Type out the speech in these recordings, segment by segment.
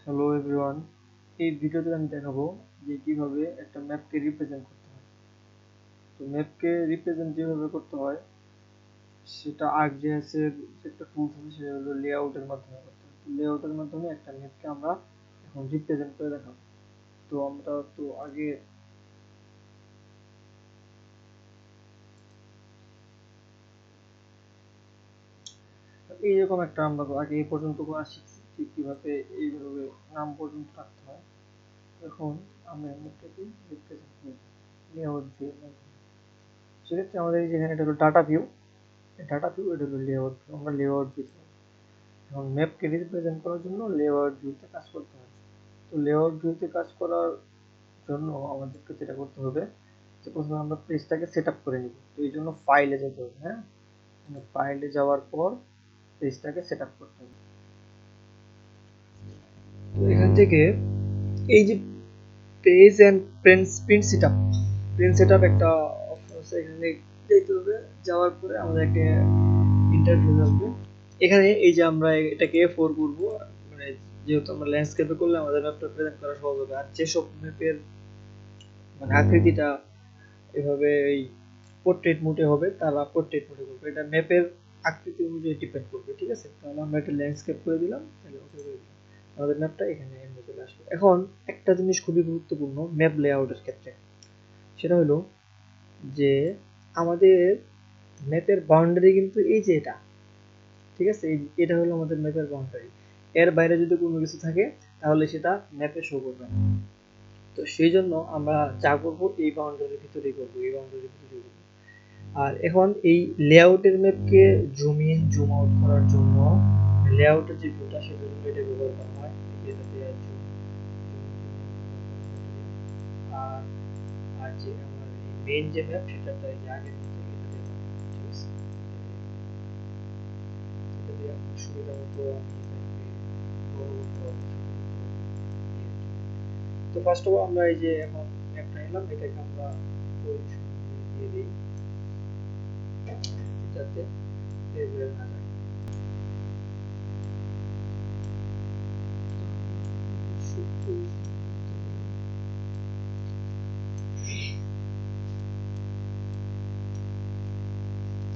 Hello everyone, এই ভিডিওতে আমি দেখাবো যে কিভাবে একটা ম্যাপকে রিপ্রেজেন্ট করতে হয়। তো ম্যাপকে রিপ্রেজেন্ট যেভাবে করতে হয় সেটা ArcGIS এর যে একটা টুলস আছে সেটা হলো লেআউটের মাধ্যমে করতে হয়। লেআউটের মাধ্যমে একটা ম্যাপকে আমরা এখন রিপ্রেজেন্ট করে দেখাবো। তো আমরা তো আগে এইরকম একটা আমরা তো আগে এই পর্যন্ত করা শিখছি যে কিভাবে এইভাবে নাম পর্যন্ত রাখতে হয়। এখন আমরা ম্যাপটাকে রিপ্রেজেন্ট করি লেআউট ভিউর মাধ্যমে। সেক্ষেত্রে আমাদের যেখানে এটা হলো ডাটা ভিউ, এটা হলো লেআউট ভিউ। আমরা লেআউট ভিউ এখন ম্যাপকে রিপ্রেজেন্ট করার জন্য লেআউট ভিউতে কাজ করতে হবে। তো লেআউট ভিউতে কাজ করার জন্য আমাদেরকে যেটা করতে হবে যে প্রথমে আমরা পেজটাকে সেট আপ করে নিব। তো এই জন্য ফাইলে যেতে হবে। হ্যাঁ, ফাইলে যাওয়ার পর পেজটাকে সেট আপ করতে হবে। তো এখান থেকে এই যে page and print set up, একটা অপশন আছে, এখানে যেতে হবে। যাওয়ার পরে আমাদের একটা ইন্টারফেস আসবে। এখানে এই যে আমরা এটাকে A4 করব, মানে যেহেতু আমরা ল্যান্ডস্কেপে করলে আমাদের ম্যাপটা প্রেজেন্ট করা সহজ হবে। আর যেসব ম্যাপের মানে আকৃতিটা এভাবে এই পোর্ট্রেট মোডে হবে তারা পোর্ট্রেট মোডে করবে। এটা ম্যাপের আকৃতি অনুযায়ী ডিপেন্ড করবে। ঠিক আছে, তাহলে আমরা একটা ল্যান্ডস্কেপ করে দিলাম, তাহলে ওকে করে দিলাম, আমাদের ম্যাপটা এখানে এন্ড চলে আসলো। এখন একটা জিনিস খুবই গুরুত্বপূর্ণ ম্যাপ লেআউটের ক্ষেত্রে, সেটা হলো যে আমাদের ম্যাপের বাউন্ডারি কিন্তু এই যে এটা, ঠিক আছে, এটা হলো আমাদের ম্যাপের বাউন্ডারি। এর বাইরে যদি কোনো কিছু থাকে তাহলে সেটা ম্যাপে শো করবে না। তো সেই জন্য আমরা যা করবো এই বাউন্ডারির ভিতরেই করবো, এই বাউন্ডারির ভিতরেই করবো। আর এখন এই লেআউটের ম্যাপকে জুম ইন জুম আউট করার জন্য লেআউটের যে ভিউটা সেটা জন্য এটা ব্যবহার করা হয়। এটাতে আর আর যে আমার মেইন যে ম্যাপ সেটাতে যে আগের মতো এটা দিয়ে করা হয়। ঠিক আছে, এটা দিয়ে আমার সুবিধা মতো আমি এটাকে বড় করতে পারবো, ছোট করতে পারবো। তো ফার্স্ট অফ অল আমরা এই যে এখন ম্যাপটা নিলাম, এটাকে আমরা পজিশন দিয়ে দিই যাতে এভাবে না যায়।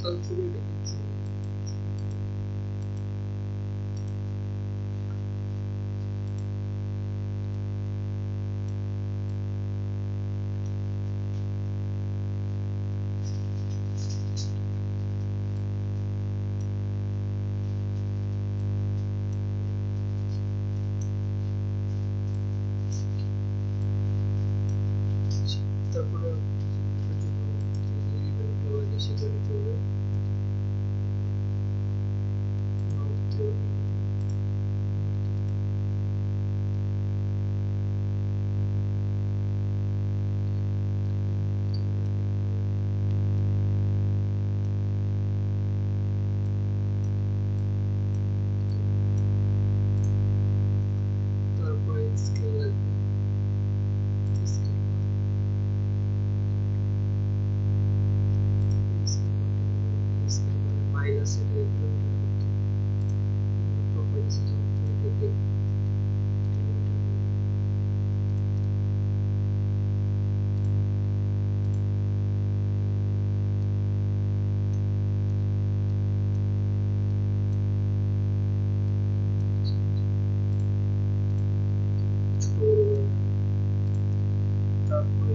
তারপরে এটাকে তারপরে ম্যাপের জন্য যে ইভেন্টগুলো লাগে সেটা দিতে হবে। তারপরে স্কেল লাগবে, স্কেল স্কেল মানে মাইল আছে, এটা কিলোমিটার করতে হবে। প্রপার্টিস এটাকে কিলোমিটার ছোট বড় করে নেব। তারপরে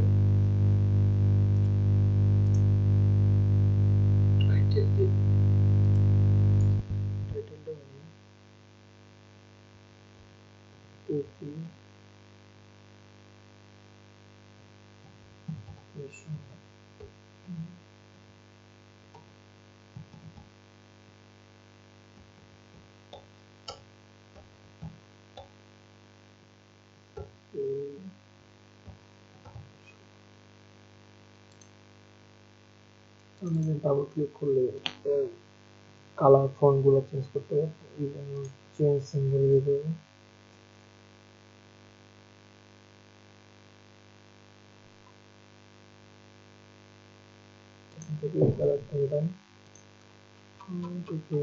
টাইটেল দিই, টাইটেলটা হলো পপুলেশন। আমি ডাবল ক্লিক করলে কালার ফন্ট গুলো চেঞ্জ করতে হবে, চেঞ্জ সিম্বল দিতে হবে। এই কালারটা দিলাম, এটাকে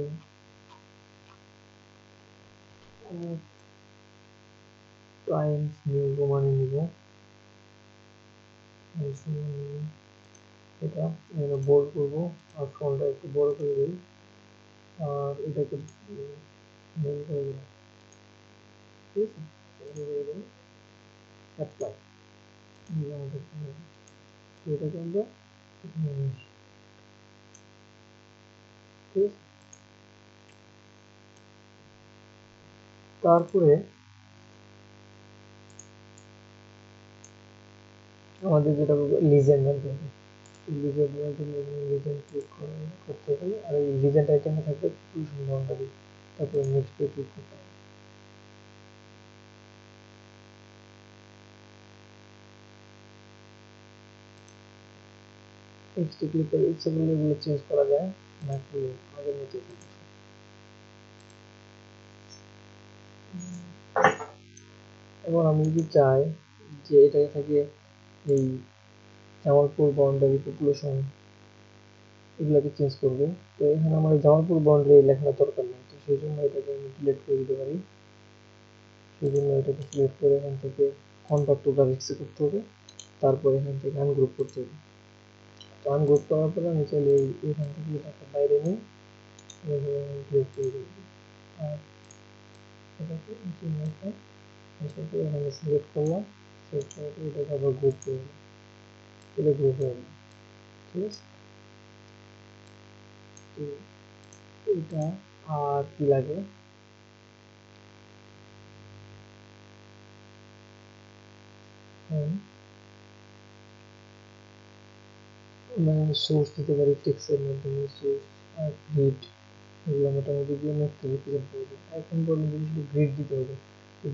টাইমস নিউ রোমানে নিব, এটা বোল্ড করব আর ফন্টটা একটু বড় করে দিই আর এটাকে মেল করে দিই, ঠিক আছে, অ্যাপ্লাই। এটাকে আমরা ঠিক আছে। তারপরে আমাদের যেটা লিজেন্ড আনতে হবে, লিজেন্ডের জন্য লিজেন্ড ক্লিক করতে হবে আর এই লিজেন্ড আইটেমে থাকবে টুলস বাউন্ডারি, তারপরে নেক্সট ক্লিক করতে হবে। নেক্সট ক্লিক করে ইচ্ছা করলে এগুলো চেঞ্জ করা যায়, নাকি আগের মতো থাকবে। এখন আমি যদি চাই যে এটাকে থাকে এই জামালপুর বাউন্ডারি পপুলেশন এগুলোকে চেঞ্জ করবো, তো এখানে আমার জামালপুর বাউন্ডারি লেখার দরকার নেই, তো সেই জন্য এটাকে আমি ডিলিট করে দিতে পারি। সেই জন্য এটাকে সিলেক্ট করে এখান থেকে কন্ট্যাক্ট টু গ্রাফিক্সে করতে হবে, তারপর এখান থেকে আনগ্রুপ করতে হবে। তো আনগ্রুপ করার পরে আমি চাইলে এখান থেকে এটাকে বাইরে নিয়ে গ্রুপ করে দেবো আর এটাকে এখানে সিলেক্ট করলাম, সিলেক্ট করার পরে এটাকে আবার গ্রুপ করে দিলাম, এটা গ্রুপ হয়ে গেল, ঠিক আছে। তো এটা আর কি লাগে, সোর্স দিতে পারি টেক্সটের মাধ্যমে, সোর্স আর গ্রিড এগুলো মোটামুটি দিয়ে ম্যাপটা রিপ্রেজেন্ট করবো। এখন পর্যন্ত শুধু গ্রিড দিতে হবে,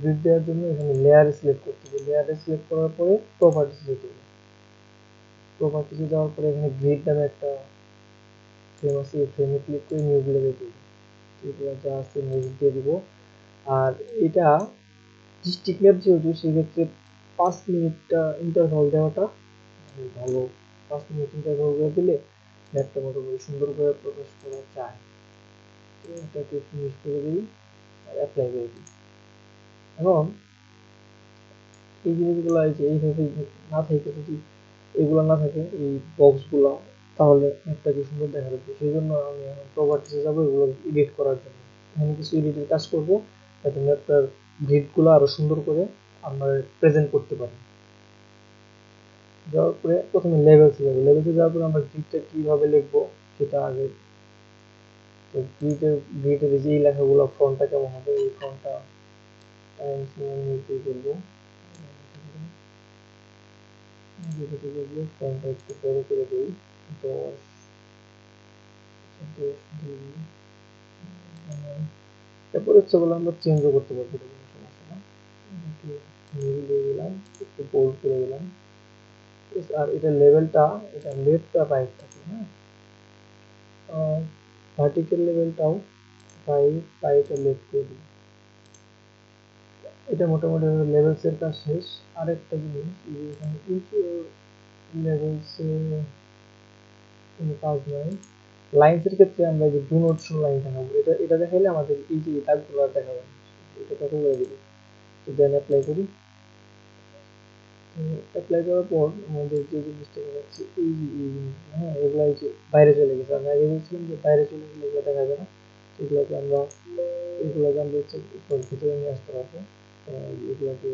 গ্রিড দেওয়ার জন্য এখানে লেয়ারে সিলেক্ট করতে হবে, লেয়ারে সিলেক্ট করার পরে প্রপার্টিসে যেতে হবে, প্রপার্টিসে যাওয়ার পরে এখানে গ্রিড নামে একটা ফ্রেম আছে, এই ফ্রেমে ক্লিক করে নিউগুলো দিতে হবে, এগুলো যা আছে নিউজ দিয়ে দিব। আর এটা ডিস্ট্রিক্ট ম্যাপ যেহেতু সেক্ষেত্রে 5 মিনিটটা ইন্টারভাল দেওয়াটা ভালো, 5 মিনিট ইন্টারভাল করে দিলে ম্যাপটা মোটামুটি সুন্দর করে প্রকাশ করা যায়। তো এটাকে ফিনিশ করে দিই আর অ্যাপ্লাই করে দিই। এখন এই জিনিসগুলো আছে এইভাবে না থাকে, যদি এগুলো না থাকে এই বক্সগুলো, তাহলে ম্যাপটাকে সুন্দর দেখা যাবে। সেই জন্য আমি এখন প্রপার্টিসে যাবো এগুলো এডিট করার জন্য, এখানে কিছু এডিটের কাজ করব যাতে ম্যাপটার গ্রিডগুলো আরো সুন্দর করে আমরা প্রেজেন্ট করতে পারি। যাওয়ার পরে প্রথমে লেভেলসে যাবো, লেভেলসে যাওয়ার পরে আমরা গ্রিডটা কিভাবে লিখবো সেটা আগে, তো গ্রিডের যে লেখাগুলো ফন্টটা কেমন হবে, এই ফন্টটা নির্দেশ করবো, ফন্টটা একটু বড় করে দিই, 10 10 দিই, তারপর ইচ্ছা করলে আমরা চেঞ্জও করতে পারবো, এটা কোনো সমস্যা না। একটু নীল দিয়ে দিলাম, একটু বোল্ড করে দিলাম, আর এটা লেভেলটা এটা লেফট আর রাইট থাকে, হ্যাঁ, ভার্টিক্যাল লেভেলটাও রাইট আর লেফট করে দিই। এটা মোটামুটি লেভেলসের কাজ শেষ। আরেকটা জিনিস এখানে লেভেলসে কোনো কাজ নাই, লাইনসের ক্ষেত্রে আমরা যে ডু নট শো লাইন দেখাবো, এটা দেখাইলে আমাদের এই যে দাগগুলো দেখাবো, এটা কত করে দিব, তো দেন অ্যাপ্লাই করি। অ্যাপ্লাই করার পর আমাদের যে জিনিসটা দেখাচ্ছে এই যে এই জিনিস, হ্যাঁ, এগুলো এই যে বাইরে চলে গেছে, আমি আগে বলছিলাম যে বাইরে চলে গেলে এগুলো দেখা যাবে না, এগুলোকে আমরা হচ্ছে ভিতরে নিয়ে আসতে পারবো। এগুলোকে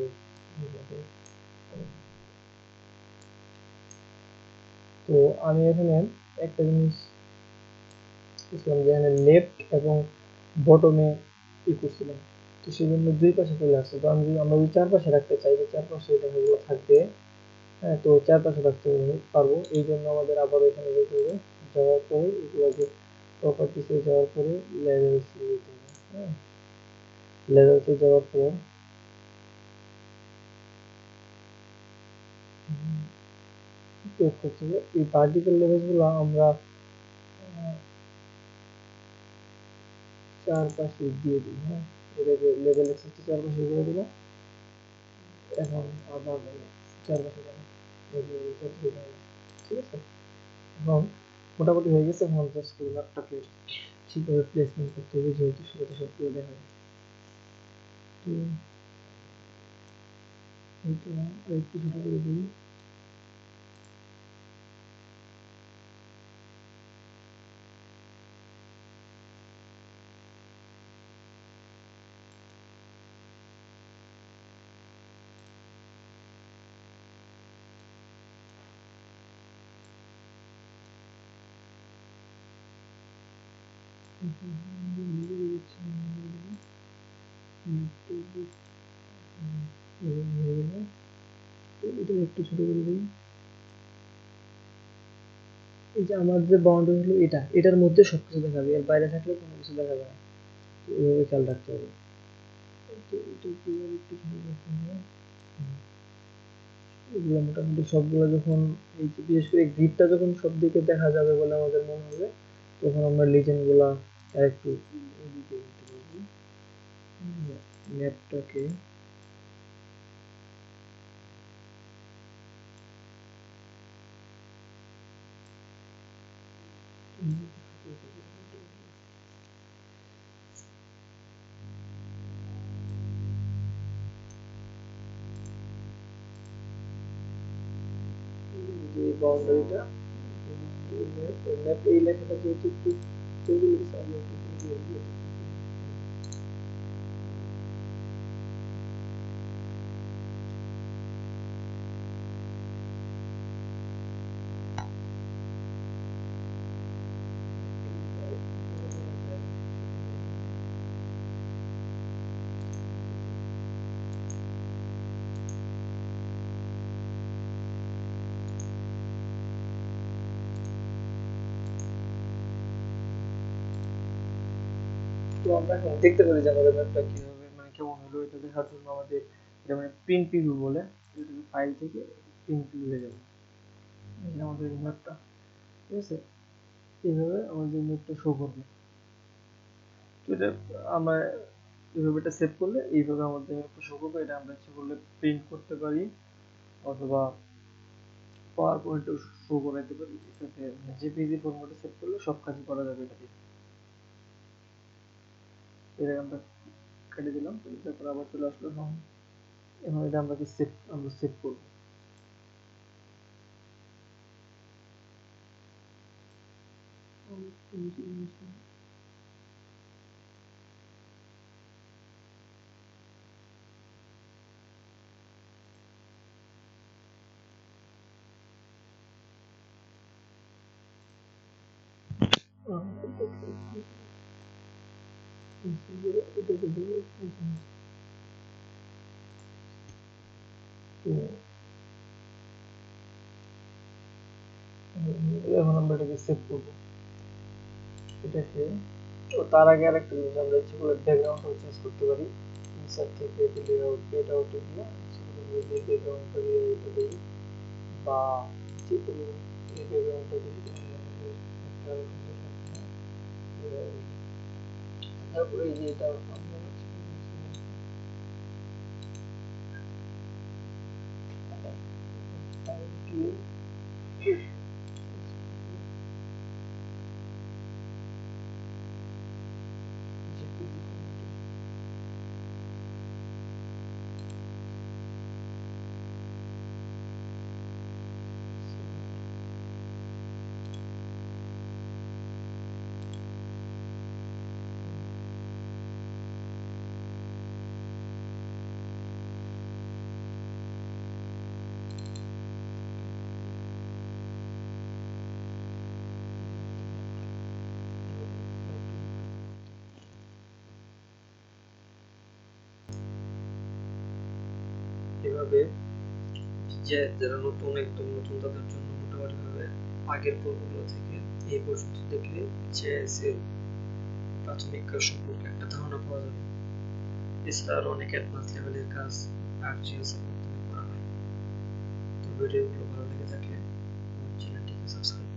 তো আমি এখানে একটা জিনিস বুঝলাম যে এখানে লেফট এবং বটমে ই করছিলাম, তো সেই জন্য দুই পাশে চলে আসছে, তো আমি আমরা যদি চারপাশে রাখতে চাই যে চারপাশে এটা এগুলো থাকবে, হ্যাঁ, তো চারপাশে রাখতে পারবো, এই জন্য আমাদের আবার এখানে যেতে হবে, যাওয়ার পরে এগুলোকে প্রপার্টিসে যাওয়ার পরে লেভেলসে যেতে হবে, হ্যাঁ, লেভেলসে যাওয়ার পর চেক করতে হবে এই পার্টিকেল লেভেলগুলো আমরা চারপাশে দিয়ে দিই, হ্যাঁ, এটাকে লেভেল এক্সেসটা চারপাশে দিয়ে দিলাম। এখন আবার চারপাশে যাবো, ঠিক আছে। এখন মোটামুটি হয়ে গেছে, এখন জাস্ট ম্যাপটাকে ঠিকভাবে প্লেসমেন্ট করতে হবে, যেহেতু সেটা সবগুলো দেখা যায়। এটা আরেকটু ছোট করে দিই। এটা একটু ছোট করে দিই। এই যে আমার যে বাউন্ডারি হলো এটা, এটার মধ্যে সবকিছু দেখা যাবে, এর বাইরে থাকলে কোনো কিছু দেখা যাবে না। তো এইভাবে খেয়াল রাখতে হবে। তো এটা কিভাবে একটু ছোট করতে হবে। এগুলো মোটামুটি সবগুলো যখন এই যে বিশেষ করে গ্রিডটা যখন সব দিকে দেখা যাবে বলে আমাদের মনে হবে, তখন আমরা লিজেন্ড গুলা আরেকটু এদিকে দিতে পারবো। ম্যাপটাকে যে বাউন্ডারিটা ম্যাপ এই লেখাটা যেহেতু একটু তৈরি হয়েছে, আমরা একটু দিয়ে দিয়ে তো আমরা এখন দেখতে পারি যে আমাদের ম্যাপটা কিভাবে মানে কেমন হলো। এটা দেখার জন্য আমাদের এটা মানে প্রিন্ট প্রিভিউ বলে, এটাকে ফাইল থেকে প্রিন্ট প্রিভিউ যাবে। এই যে আমাদের ম্যাপটা, ঠিক আছে, এইভাবে আমাদের ম্যাপটা শো করবে। তো এটা আমরা এইভাবে এটা সেভ করলে এইভাবে আমাদের ম্যাপটা শো করবে। এটা আমরা ইচ্ছে করলে প্রিন্ট করতে পারি অথবা পাওয়ার পয়েন্টেও শো করাইতে পারি। এটাতে জেপিজি ফরম্যাটে সেভ করলে সব কাজই করা যাবে এটা দিয়ে। এটা আমরা কেটে দিলাম, তারপর আবার চলে আসলো হোম। এখন এটা আমরা সেভ করবো। এখন আমরা এটাকে সেভ করবো এটাকে। তো তার আগে আরেকটা জিনিস, আমরা ইচ্ছে করে ব্যাকগ্রাউন্ডটাও চেঞ্জ করতে পারি। ইনসার্ট থেকে লেআউটে গিয়ে ব্যাকগ্রাউন্ডটা দিয়ে এটা দিই, বা যে কোনো এই ব্যাকগ্রাউন্ডটা যদি আমাদের একটা তারপরে এই যে এটা আমরা দিয়ে এভাবে যে যারা নতুন একদম নতুন তাদের জন্য মোটামুটি ভাবে আগের পর্বগুলো থেকে এই পর্যন্ত দেখলে GIS এর প্রাথমিক কাজ সম্পর্কে একটা ধারণা পাওয়া যাবে। এছাড়া আরো অনেক অ্যাডভান্স লেভেলের কাজ ArcGIS এর মাধ্যমে করা হয়। তো ভিডিওগুলো ভালো লেগে থাকলে আমার চ্যানেলটিকে সাবস্ক্রাইব